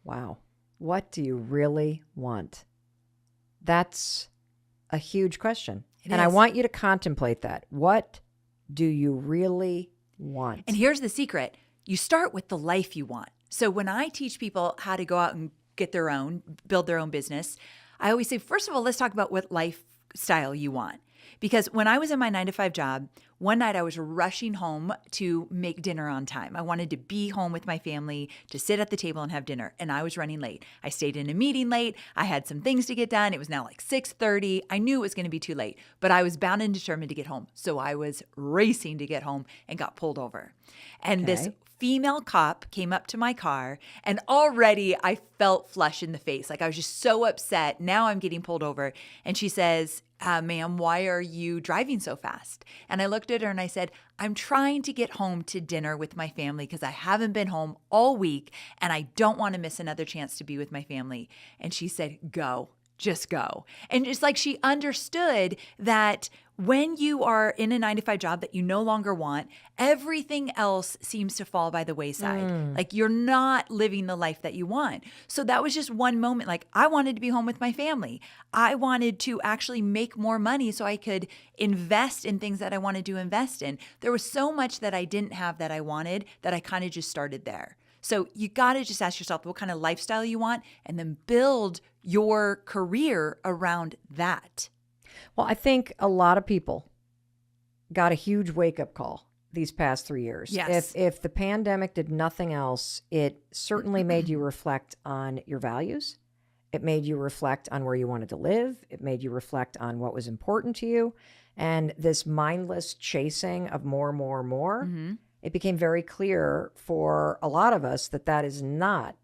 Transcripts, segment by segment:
Wow. What do you really want? That's a huge question. I want you to contemplate that. What do you really want? And here's the secret. You start with the life you want. So when I teach people how to go out and build their own business, I always say, first of all, let's talk about what lifestyle you want. Because when I was in my 9-to-5 job, one night I was rushing home to make dinner on time. I wanted to be home with my family, to sit at the table and have dinner, and I was running late. I stayed in a meeting late. I had some things to get done. It was now like 6:30. I knew it was going to be too late, but I was bound and determined to get home. So I was racing to get home and got pulled over. And this female cop came up to my car, and already I felt flush in the face. Like I was just so upset. Now I'm getting pulled over. And she says, ma'am, why are you driving so fast? And I looked at her and I said, I'm trying to get home to dinner with my family because I haven't been home all week and I don't want to miss another chance to be with my family. And she said, go. Just go. And it's like she understood that when you are in a 9-to-5 job that you no longer want, everything else seems to fall by the wayside. Like you're not living the life that you want. So that was just one moment. Like I wanted to be home with my family. I wanted to actually make more money so I could invest in things that I wanted to invest in. There was so much that I didn't have that I wanted that I kind of just started there. So you got to just ask yourself what kind of lifestyle you want and then build your career around that. Well, I think a lot of people got a huge wake-up call these past 3 years. Yes. If the pandemic did nothing else, it certainly made you reflect on your values. It made you reflect on where you wanted to live. It made you reflect on what was important to you. And this mindless chasing of more, it became very clear for a lot of us that that is not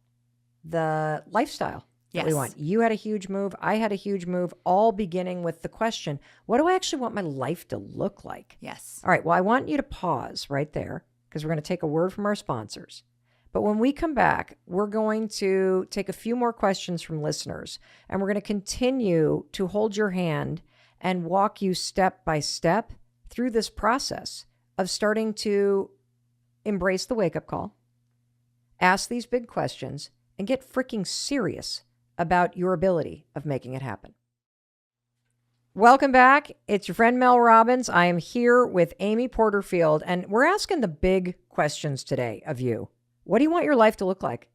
the lifestyle that we want. You had a huge move. I had a huge move, all beginning with the question, what do I actually want my life to look like? Yes. All right. Well, I want you to pause right there because we're going to take a word from our sponsors. But when we come back, we're going to take a few more questions from listeners, and we're going to continue to hold your hand and walk you step by step through this process of starting to embrace the wake-up call, ask these big questions, and get freaking serious about your ability of making it happen. Welcome back. It's your friend Mel Robbins. I am here with Amy Porterfield, and we're asking the big questions today of you. What do you want your life to look like?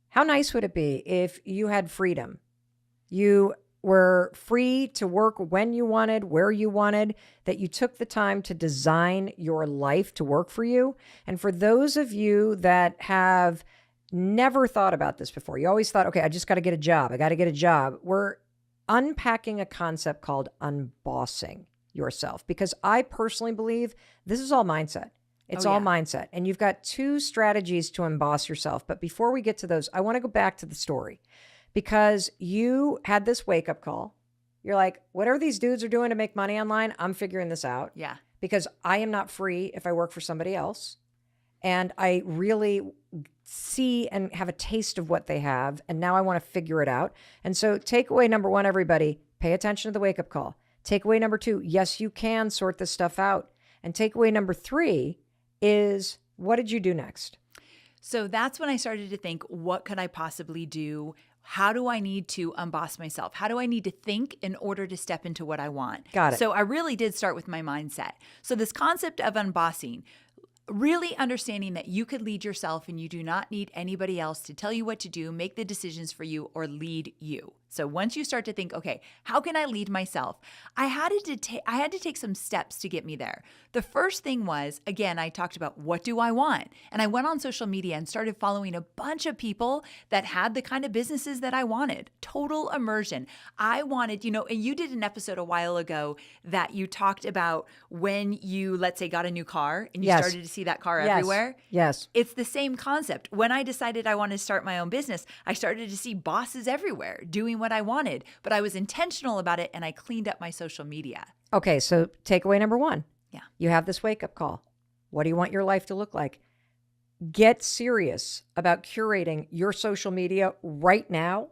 How nice would it be if you had freedom? You were free to work when you wanted, where you wanted, that you took the time to design your life to work for you. And for those of you that have never thought about this before, you always thought, okay, I just got to get a job. I got to get a job. We're unpacking a concept called unbossing yourself, because I personally believe this is all mindset. It's all mindset. And you've got two strategies to unboss yourself. But before we get to those, I want to go back to the story. Because you had this wake-up call. You're like, whatever these dudes are doing to make money online, I'm figuring this out. Yeah. Because I am not free if I work for somebody else. And I really see and have a taste of what they have. And now I want to figure it out. And so takeaway number one, everybody, pay attention to the wake-up call. Takeaway number two, yes, you can sort this stuff out. And takeaway number three is, what did you do next? So that's when I started to think, what could I possibly do? How do I need to unboss myself? How do I need to think in order to step into what I want? Got it. So I really did start with my mindset. So this concept of unbossing, really understanding that you could lead yourself and you do not need anybody else to tell you what to do, make the decisions for you, or lead you. So once you start to think, okay, how can I lead myself? I had to take some steps to get me there. The first thing was, again, I talked about what do I want? And I went on social media and started following a bunch of people that had the kind of businesses that I wanted. Total immersion. I wanted, and you did an episode a while ago that you talked about when you, let's say, got a new car and you started to see that car everywhere. Yes. It's the same concept. When I decided I wanted to start my own business, I started to see bosses everywhere doing what I wanted, but I was intentional about it and I cleaned up my social media. Okay, so takeaway number one. Yeah. You have this wake-up call. What do you want your life to look like? Get serious about curating your social media right now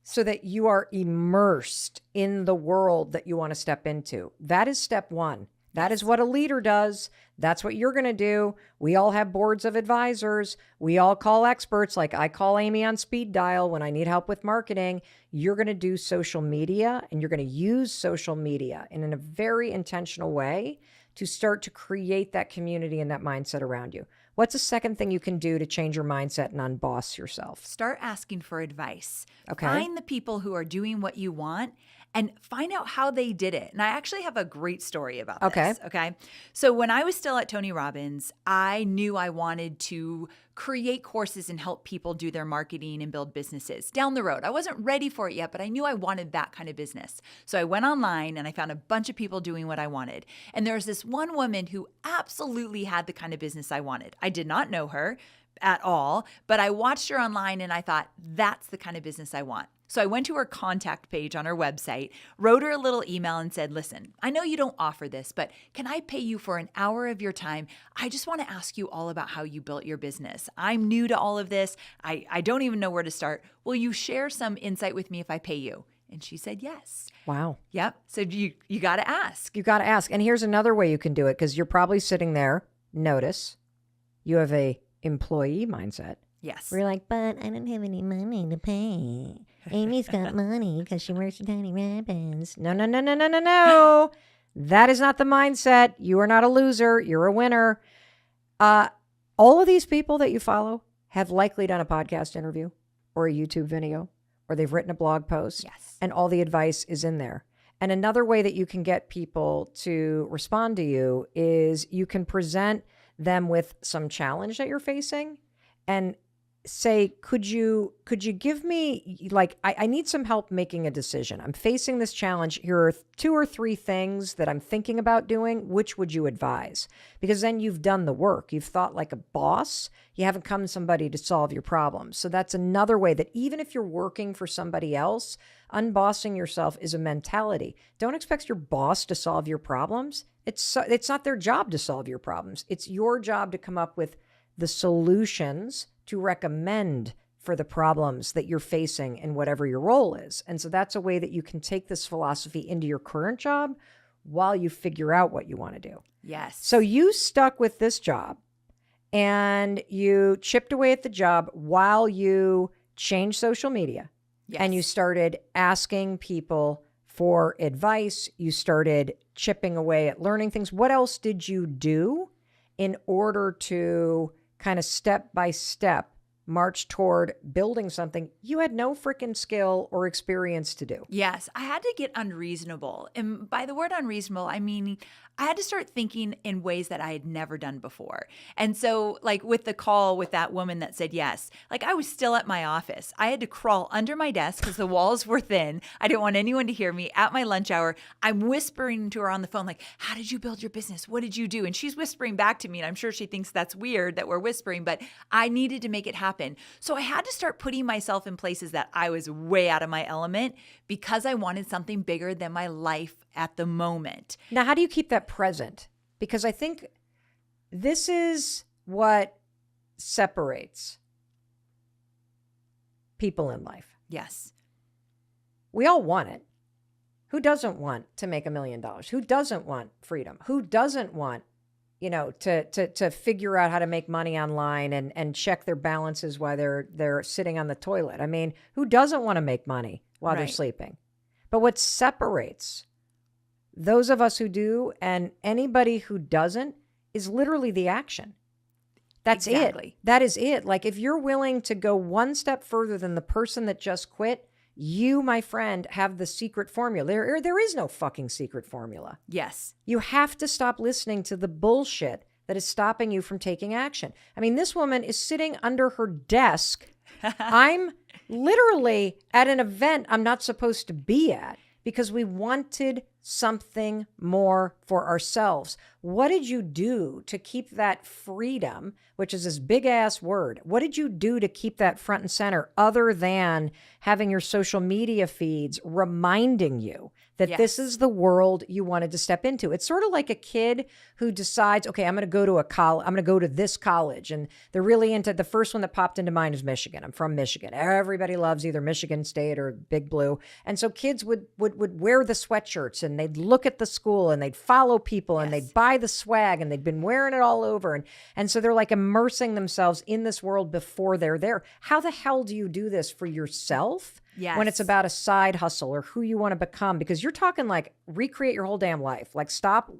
so that you are immersed in the world that you want to step into. That is step one. That is what a leader does. That's what you're going to do. We all have boards of advisors. We all call experts. Like I call Amy on speed dial when I need help with marketing. You're going to do social media, and you're going to use social media in a very intentional way to start to create that community and that mindset around you. What's the second thing you can do to change your mindset and unboss yourself? Start asking for advice. Okay. Find the people who are doing what you want and find out how they did it. And I actually have a great story about this. Okay. So when I was still at Tony Robbins, I knew I wanted to create courses and help people do their marketing and build businesses down the road. I wasn't ready for it yet, but I knew I wanted that kind of business. So I went online and I found a bunch of people doing what I wanted. And there was this one woman who absolutely had the kind of business I wanted. I did not know her at all, but I watched her online and I thought, that's the kind of business I want. So I went to her contact page on her website, wrote her a little email and said, listen, I know you don't offer this, but can I pay you for an hour of your time? I just want to ask you all about how you built your business. I'm new to all of this. I don't even know where to start. Will you share some insight with me if I pay you? And she said, yes. Wow. Yep. So you got to ask. You got to ask. And here's another way you can do it, because you're probably sitting there. Notice you have a employee mindset. Yes. We're like, but I don't have any money to pay. Amy's got money because she works at Tony Robbins. No. That is not the mindset. You are not a loser. You're a winner. All of these people that you follow have likely done a podcast interview or a YouTube video, or they've written a blog post. Yes. And all the advice is in there. And another way that you can get people to respond to you is you can present them with some challenge that you're facing and say, could you give me, like, I need some help making a decision. I'm facing this challenge. Here are 2 or 3 things that I'm thinking about doing. Which would you advise? Because then you've done the work. You've thought like a boss. You haven't come to somebody to solve your problems. So that's another way that even if you're working for somebody else, unbossing yourself is a mentality. Don't expect your boss to solve your problems. It's not their job to solve your problems. It's your job to come up with the solutions to recommend for the problems that you're facing in whatever your role is. And so that's a way that you can take this philosophy into your current job while you figure out what you want to do. Yes. So you stuck with this job and you chipped away at the job while you changed social media. Yes. And you started asking people for advice. You started chipping away at learning things. What else did you do in order to kind of step by step march toward building something you had no freaking skill or experience to do? Yes, I had to get unreasonable. And by the word unreasonable, I mean, I had to start thinking in ways that I had never done before. And so, like with the call with that woman that said yes, like I was still at my office. I had to crawl under my desk because the walls were thin. I didn't want anyone to hear me at my lunch hour. I'm whispering to her on the phone, like, how did you build your business? What did you do? And she's whispering back to me. And I'm sure she thinks that's weird that we're whispering, but I needed to make it happen. So I had to start putting myself in places that I was way out of my element because I wanted something bigger than my life at the moment. Now, how do you keep that present? Because I think this is what separates people in life. Yes. We all want it. Who doesn't want to make $1 million? Who doesn't want freedom? Who doesn't want, to figure out how to make money online and check their balances while they're sitting on the toilet? I mean, who doesn't want to make money while they're sleeping? But what separates those of us who do and anybody who doesn't is literally the action. That's Exactly. it. That is it. Like if you're willing to go one step further than the person that just quit, you, my friend, have the secret formula. There is no fucking secret formula. Yes. You have to stop listening to the bullshit that is stopping you from taking action. I mean, this woman is sitting under her desk. I'm literally at an event I'm not supposed to be at because we wanted something more for ourselves. what did you do to keep that freedom, which is this big ass word? What did you do to keep that front and center other than having your social media feeds reminding you that this is the world you wanted to step into? It's sort of like a kid who decides, okay, I'm going to go to I'm going to go to this college. And they're really into, the first one that popped into mind is Michigan. I'm from Michigan. Everybody loves either Michigan State or Big Blue. And so kids would wear the sweatshirts and they'd look at the school and they'd follow people and they'd buy the swag and they'd been wearing it all over. And so they're like immersing themselves in this world before they're there. How the hell do you do this for yourself? Yes. When it's about a side hustle or who you want to become, because you're talking like recreate your whole damn life. Like stop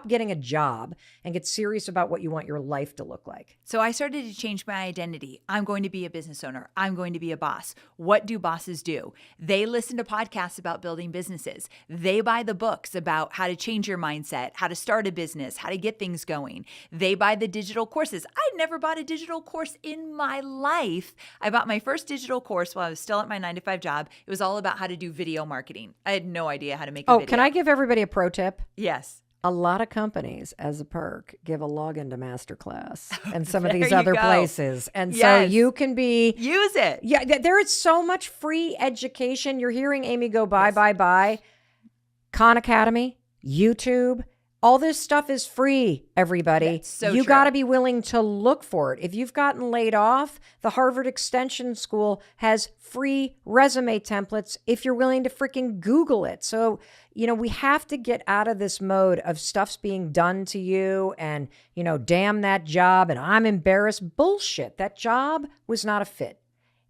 getting a job and get serious about what you want your life to look like. So I started to change my identity. I'm going to be a business owner. I'm going to be a boss. What do bosses do? They listen to podcasts about building businesses. They buy the books about how to change your mindset, how to start a business, how to get things going. They buy the digital courses. I never bought a digital course in my life. I bought my first digital course while I was still at my 9-to-5 job. It was all about how to do video marketing. I had no idea how to make a video. Can I give everybody a pro tip? Yes. A lot of companies, as a perk, give a login to Masterclass and some of these There you other go. places. And so you can use it. Yeah, there is so much free education. You're hearing Amy go buy. Khan Academy, YouTube, all this stuff is free, everybody. That's so you true. got to be willing to look for it. If you've gotten laid off, the Harvard Extension School has free resume templates if you're willing to freaking Google it. So, we have to get out of this mode of stuff's being done to you and, damn that job and I'm embarrassed. Bullshit. That job was not a fit.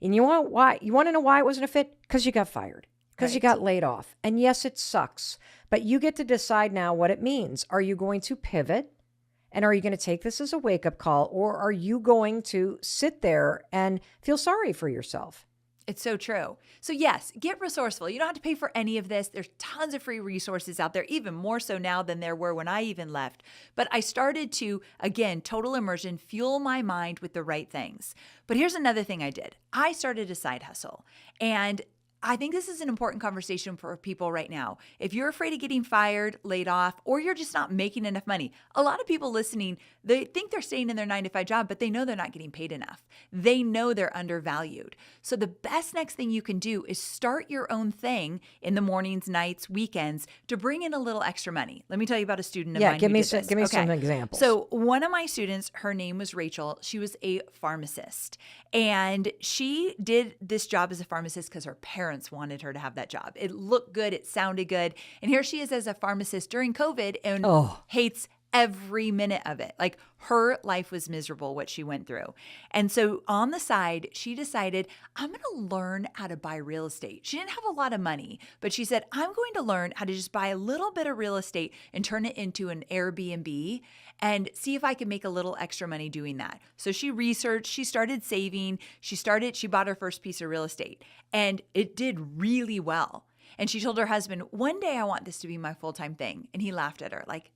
And you want to know why it wasn't a fit? Because you got fired. Because you got laid off. And yes, it sucks. But you get to decide now what it means. Are you going to pivot? And are you going to take this as a wake-up call? Or are you going to sit there and feel sorry for yourself? It's so true. So yes, get resourceful. You don't have to pay for any of this. There's tons of free resources out there, even more so now than there were when I even left. But I started to, again, total immersion, fuel my mind with the right things. But here's another thing I did. I started a side hustle. And I think this is an important conversation for people right now. If you're afraid of getting fired, laid off, or you're just not making enough money, a lot of people listening, they think they're staying in their 9-to-5 job, but they know they're not getting paid enough. They know they're undervalued. So the best next thing you can do is start your own thing in the mornings, nights, weekends to bring in a little extra money. Let me tell you about a student of mine. Give me some examples. So one of my students, her name was Rachel. She was a pharmacist, and she did this job as a pharmacist because her parents wanted her to have that job. It looked good. It sounded good. And here she is as a pharmacist during COVID and hates every minute of it. Like her life was miserable, what she went through. And so on the side, she decided, I'm going to learn how to buy real estate. She didn't have a lot of money, but she said, I'm going to learn how to just buy a little bit of real estate and turn it into an Airbnb and see if I can make a little extra money doing that. So she researched, she started saving, she bought her first piece of real estate and it did really well. And she told her husband, one day I want this to be my full-time thing. And he laughed at her like,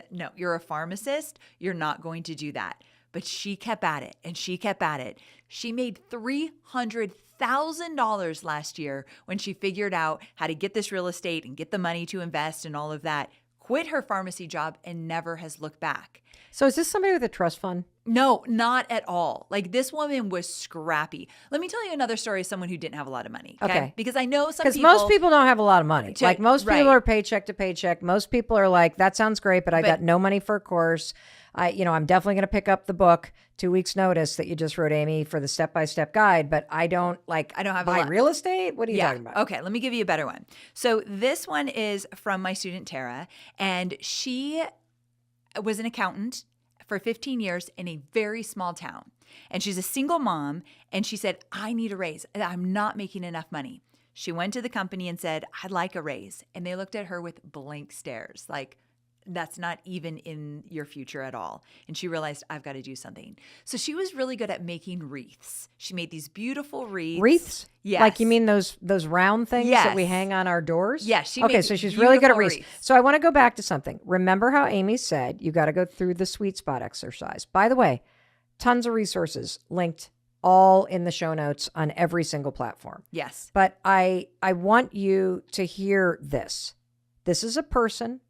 no, you're a pharmacist. You're not going to do that. But she kept at it and she kept at it. She made $300,000 last year when she figured out how to get this real estate and get the money to invest and all of that, quit her pharmacy job and never has looked back. So is this somebody with a trust fund? No, not at all. Like this woman was scrappy. Let me tell you another story of someone who didn't have a lot of money. Okay. Because I know some people. Because most people don't have a lot of money. Like most people are paycheck to paycheck. Most people are like, that sounds great, but I got no money for a course. I'm definitely going to pick up the book 2 weeks notice that you just wrote, Amy, for the step-by-step guide, but I don't have buy real estate. What are you talking about? Okay. Let me give you a better one. So this one is from my student, Tara, and she was an accountant for 15 years in a very small town. And she's a single mom. And she said, I need a raise. I'm not making enough money. She went to the company and said, I'd like a raise. And they looked at her with blank stares, like, that's not even in your future at all. And she realized, I've got to do something. So she was really good at making wreaths. She made these beautiful wreaths. Wreaths? Yes. Like you mean those round things that we hang on our doors? Yes. Okay, so she's really good at wreaths. So I want to go back to something. Remember how Amy said you got to go through the sweet spot exercise. By the way, tons of resources linked all in the show notes on every single platform. Yes. But I want you to hear this. This is a person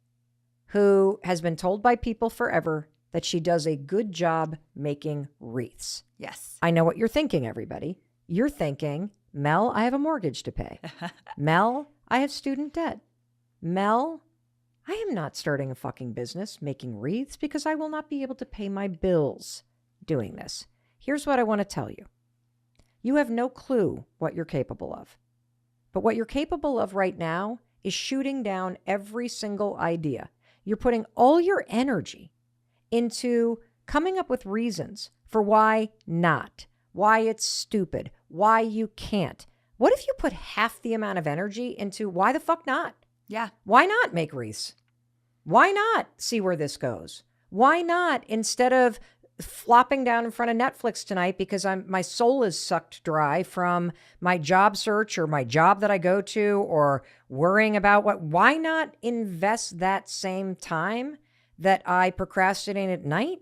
who has been told by people forever that she does a good job making wreaths. Yes. I know what you're thinking, everybody. You're thinking, Mel, I have a mortgage to pay. Mel, I have student debt. Mel, I am not starting a fucking business making wreaths because I will not be able to pay my bills doing this. Here's what I want to tell you. You have no clue what you're capable of. But what you're capable of right now is shooting down every single idea. You're putting all your energy into coming up with reasons for why not, why it's stupid, why you can't. What if you put half the amount of energy into why the fuck not? Yeah. Why not make wreaths? Why not see where this goes? Why not, instead of flopping down in front of Netflix tonight because my soul is sucked dry from my job search or my job that I go to or worrying about why not invest that same time that I procrastinate at night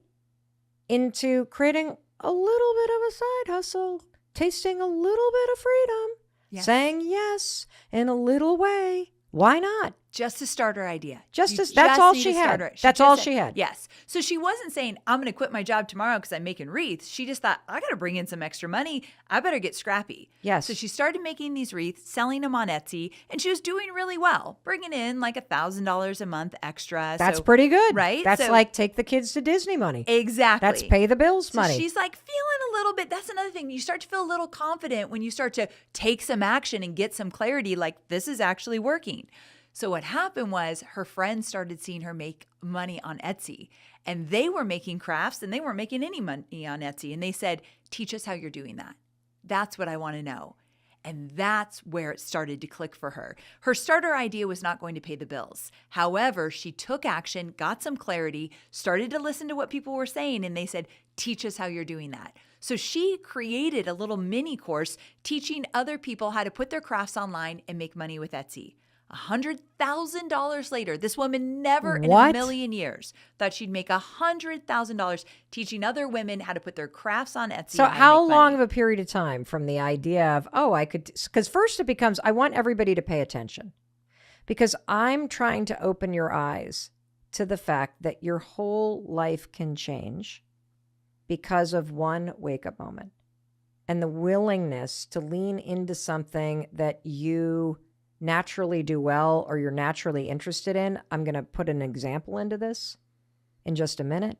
into creating a little bit of a side hustle, tasting a little bit of freedom, Yes. saying yes in a little way. Why not? Just a starter idea. That's all she had. That's all she had. Yes. So she wasn't saying, I'm going to quit my job tomorrow because I'm making wreaths. She just thought, I got to bring in some extra money. I better get scrappy. Yes. So she started making these wreaths, selling them on Etsy, and she was doing really well, bringing in like $1,000 a month extra. That's pretty good. Right? That's like take the kids to Disney money. Exactly. That's pay the bills money. So she's like feeling a little bit. That's another thing. You start to feel a little confident when you start to take some action and get some clarity, like this is actually working. So what happened was her friends started seeing her make money on Etsy, and they were making crafts and they weren't making any money on Etsy. And they said, teach us how you're doing that. That's what I want to know. And that's where it started to click for her. Her starter idea was not going to pay the bills. However, she took action, got some clarity, started to listen to what people were saying, and they said, teach us how you're doing that. So she created a little mini course teaching other people how to put their crafts online and make money with Etsy. $100,000 later, this woman never in a million years thought she'd make $100,000 teaching other women how to put their crafts on Etsy. So how long of a period of time from the idea of, I could, because first it becomes, I want everybody to pay attention because I'm trying to open your eyes to the fact that your whole life can change because of one wake-up moment and the willingness to lean into something that you naturally do well or you're naturally interested in. I'm going to put an example into this in just a minute.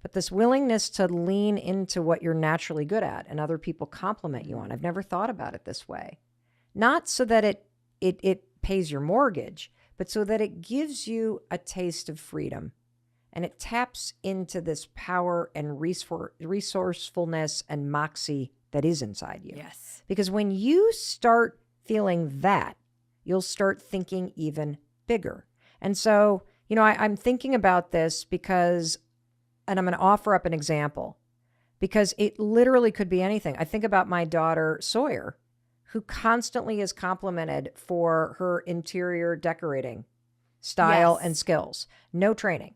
But this willingness to lean into what you're naturally good at and other people compliment you on. I've never thought about it this way. Not so that it pays your mortgage, but so that it gives you a taste of freedom. And it taps into this power and resourcefulness and moxie that is inside you. Yes. Because when you start feeling that, you'll start thinking even bigger. And so, I'm thinking about this because, and I'm going to offer up an example, because it literally could be anything. I think about my daughter, Sawyer, who constantly is complimented for her interior decorating style and skills. No training.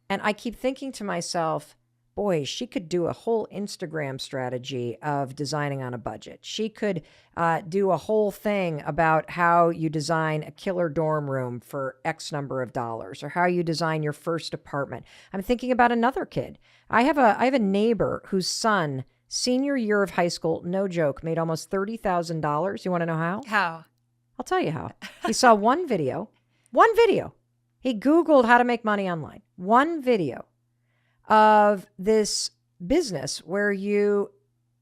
And I keep thinking to myself, boy, she could do a whole Instagram strategy of designing on a budget. She could do a whole thing about how you design a killer dorm room for X number of dollars, or how you design your first apartment. I'm thinking about another kid. I have a neighbor whose son, senior year of high school, no joke, made almost $30,000. You want to know how? How? I'll tell you how. He saw one video. He Googled how to make money online. One video of this business where you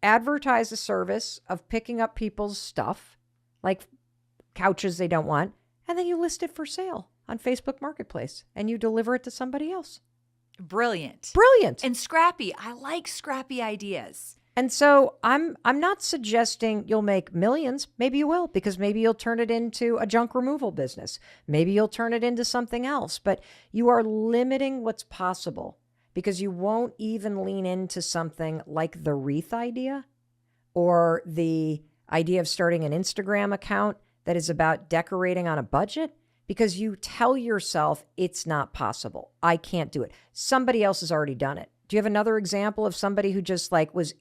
advertise a service of picking up people's stuff, like couches they don't want, and then you list it for sale on Facebook Marketplace and you deliver it to somebody else. Brilliant. And scrappy. I like scrappy ideas. And so I'm not suggesting you'll make millions. Maybe you will, because maybe you'll turn it into a junk removal business. Maybe you'll turn it into something else, but you are limiting what's possible. Because you won't even lean into something like the wreath idea or the idea of starting an Instagram account that is about decorating on a budget, because you tell yourself it's not possible. I can't do it. Somebody else has already done it. Do you have another example of somebody who just was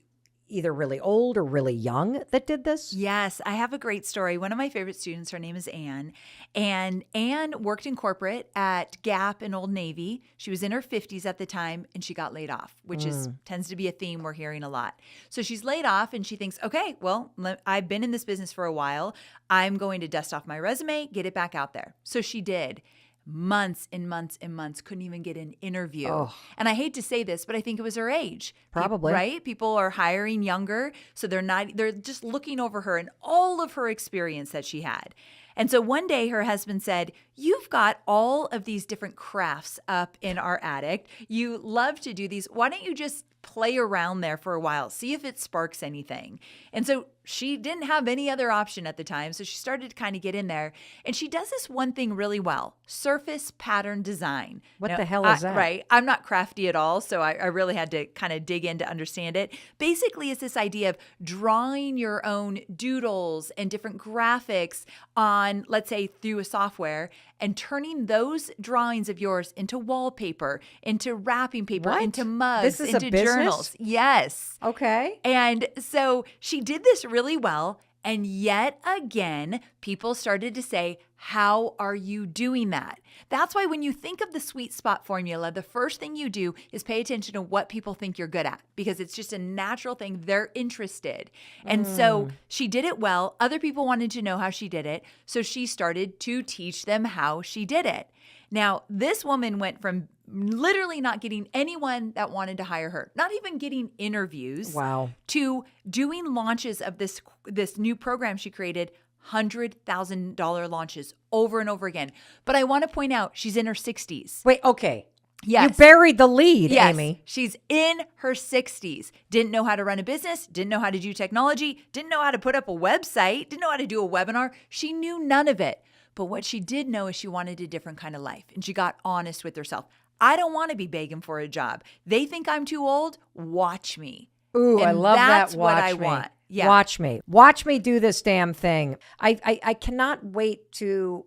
either really old or really young that did this? Yes, I have a great story. One of my favorite students, her name is Anne. And Anne worked in corporate at Gap and Old Navy. She was in her 50s at the time and she got laid off, which tends to be a theme we're hearing a lot. So she's laid off and she thinks, okay, well, I've been in this business for a while. I'm going to dust off my resume, get it back out there. So she did. Months and months and months, couldn't even get an interview. Oh. And I hate to say this, but I think it was her age. Probably. Right? People are hiring younger, so they're just looking over her and all of her experience that she had. And so one day her husband said, you've got all of these different crafts up in our attic. You love to do these. Why don't you just play around there for a while, see if it sparks anything? And so she didn't have any other option at the time. So she started to kind of get in there. And she does this one thing really well: surface pattern design. What the hell is that? Right. I'm not crafty at all. So I really had to kind of dig in to understand it. Basically, it's this idea of drawing your own doodles and different graphics on, let's say, through a software, and turning those drawings of yours into wallpaper, into wrapping paper, What? into mugs, This is a into business? journals. Yes. Okay. And so she did this really well. And yet again, people started to say, how are you doing that? That's why when you think of the sweet spot formula, the first thing you do is pay attention to what people think you're good at, because it's just a natural thing. They're interested. And so she did it well. Other people wanted to know how she did it. So she started to teach them how she did it. Now, this woman went from literally not getting anyone that wanted to hire her, not even getting interviews, Wow. to doing launches of this new program she created, $100,000 launches over and over again. But I want to point out, she's in her 60s. Wait, okay. Yes. You buried the lead, Yes. Amy. She's in her 60s. Didn't know how to run a business, didn't know how to do technology, didn't know how to put up a website, didn't know how to do a webinar. She knew none of it. But what she did know is she wanted a different kind of life, and she got honest with herself. I don't want to be begging for a job. They think I'm too old. Watch me. Ooh, I And love that's that. what Watch I me. want. Yeah. Watch me. Watch me do this damn thing. I cannot wait to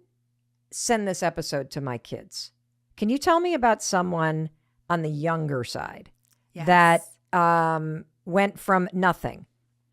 send this episode to my kids. Can you tell me about someone on the younger side Yes. that went from nothing,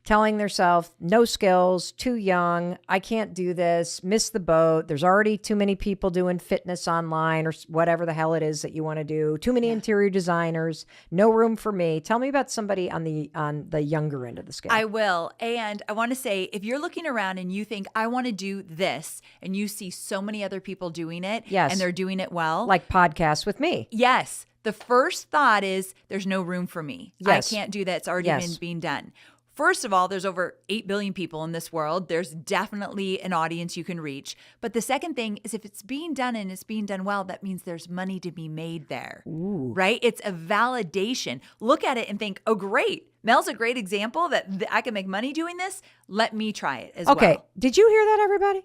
telling themselves, no skills, too young, I can't do this, miss the boat, there's already too many people doing fitness online or whatever the hell it is that you want to do, too many interior designers, no room for me. Tell me about somebody on the younger end of the scale. I will. And I want to say, if you're looking around and you think, I want to do this, and you see so many other people doing it, Yes. and they're doing it well. Like podcasts with me. Yes. The first thought is, there's no room for me. Yes. I can't do that. It's already Yes. been being done. First of all, there's over 8 billion people in this world. There's definitely an audience you can reach. But the second thing is, if it's being done and it's being done well, that means there's money to be made there, right? It's a validation. Look at it and think, oh, great. Mel's a great example that I can make money doing this. Let me try it as Okay. well. Did you hear that, everybody?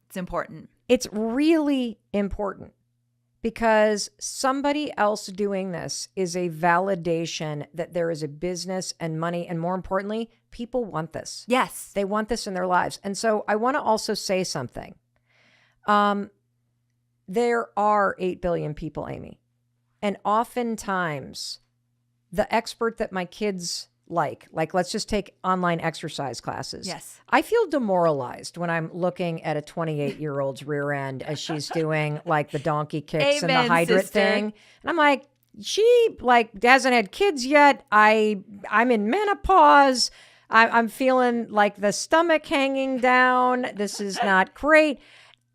It's important. It's really important, because somebody else doing this is a validation that there is a business and money. And more importantly, people want this. Yes. They want this in their lives. And so I want to also say something. There are 8 billion people, Amy. And oftentimes the expert that my kids like let's just take online exercise classes. Yes. I feel demoralized when I'm looking at a 28-year-old's rear end as she's doing like the donkey kicks and Amen, the hydrant sister. thing. And I'm like, she hasn't had kids yet. I'm in menopause. I'm feeling like the stomach hanging down. This is not great.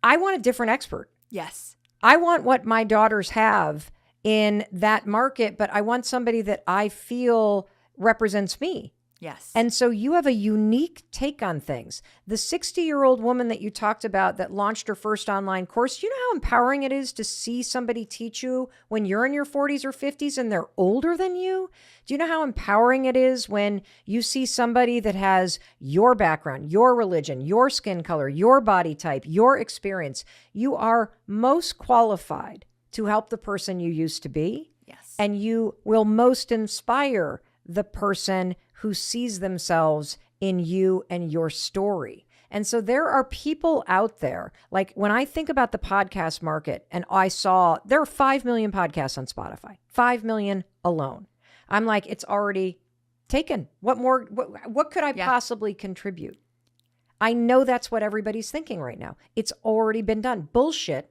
I want a different expert. Yes. I want what my daughters have in that market, but I want somebody that I feel represents me. Yes. And so you have a unique take on things. The 60-year-old woman that you talked about that launched her first online course, you know how empowering it is to see somebody teach you when you're in your 40s or 50s and they're older than you? Do you know how empowering it is when you see somebody that has your background, your religion, your skin color, your body type, your experience? You are most qualified to help the person you used to be. Yes. And you will most inspire the person who sees themselves in you and your story. And so there are people out there, like when I think about the podcast market, and I saw there are 5 million podcasts on Spotify, 5 million alone. I'm like, it's already taken. What could I possibly contribute? I know that's what everybody's thinking right now. It's already been done. Bullshit.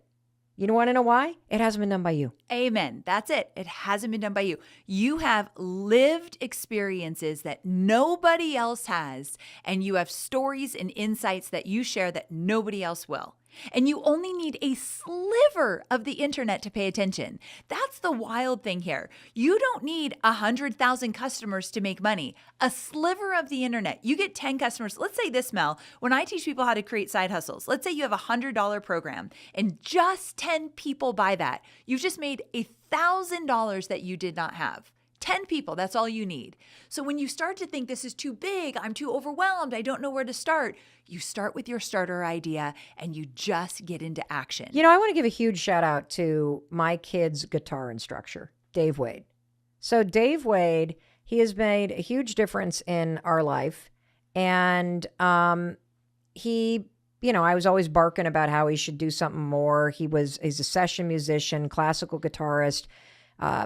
You want to know why? It hasn't been done by you. Amen. That's it. It hasn't been done by you. You have lived experiences that nobody else has, and you have stories and insights that you share that nobody else will. And you only need a sliver of the internet to pay attention. That's the wild thing here. You don't need 100,000 customers to make money. A sliver of the internet. You get 10 customers. Let's say this, Mel. When I teach people how to create side hustles, let's say you have a $100 program and just 10 people buy that. You've just made $1,000 that you did not have. 10 people, that's all you need. So when you start to think this is too big, I'm too overwhelmed, I don't know where to start, you start with your starter idea and you just get into action. I want to give a huge shout out to my kid's guitar instructor, Dave Wade. So Dave Wade, he has made a huge difference in our life. And he, I was always barking about how he should do something more. He's a session musician, classical guitarist,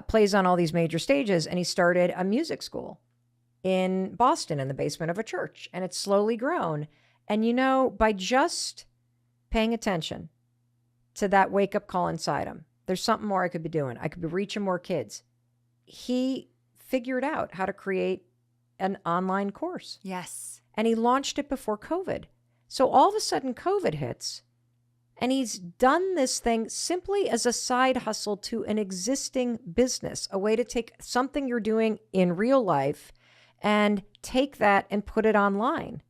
plays on all these major stages, and he started a music school in Boston in the basement of a church, and it's slowly grown. And by just paying attention to that wake-up call inside him, there's something more I could be doing. I could be reaching more kids. He figured out how to create an online course. Yes. And he launched it before COVID. So all of a sudden COVID hits, and he's done this thing simply as a side hustle to an existing business, a way to take something you're doing in real life and take that and put it online.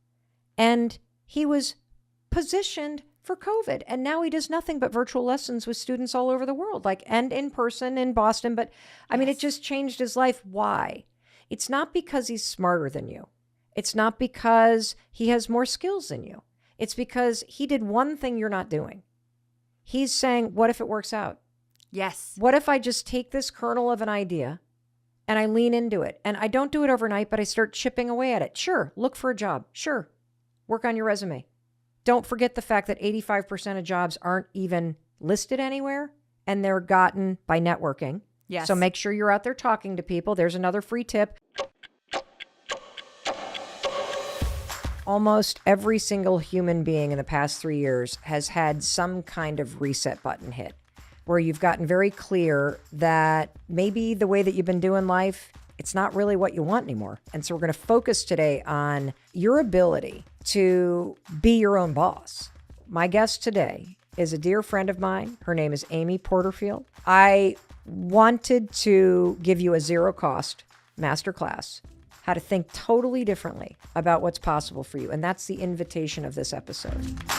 And he was positioned for COVID. And now he does nothing but virtual lessons with students all over the world, and in person in Boston. But I mean, it just changed his life. Why? It's not because he's smarter than you. It's not because he has more skills than you. It's because he did one thing you're not doing. He's saying, what if it works out? Yes. What if I just take this kernel of an idea and I lean into it? And I don't do it overnight, but I start chipping away at it. Sure, look for a job. Sure, work on your resume. Don't forget the fact that 85% of jobs aren't even listed anywhere, and they're gotten by networking. Yes. So make sure you're out there talking to people. There's another free tip. Almost every single human being in the past 3 years has had some kind of reset button hit where you've gotten very clear that maybe the way that you've been doing life, it's not really what you want anymore. And so we're going to focus today on your ability to be your own boss. My guest today is a dear friend of mine. Her name is Amy Porterfield. I wanted to give you a zero-cost masterclass, how to think totally differently about what's possible for you. And that's the invitation of this episode.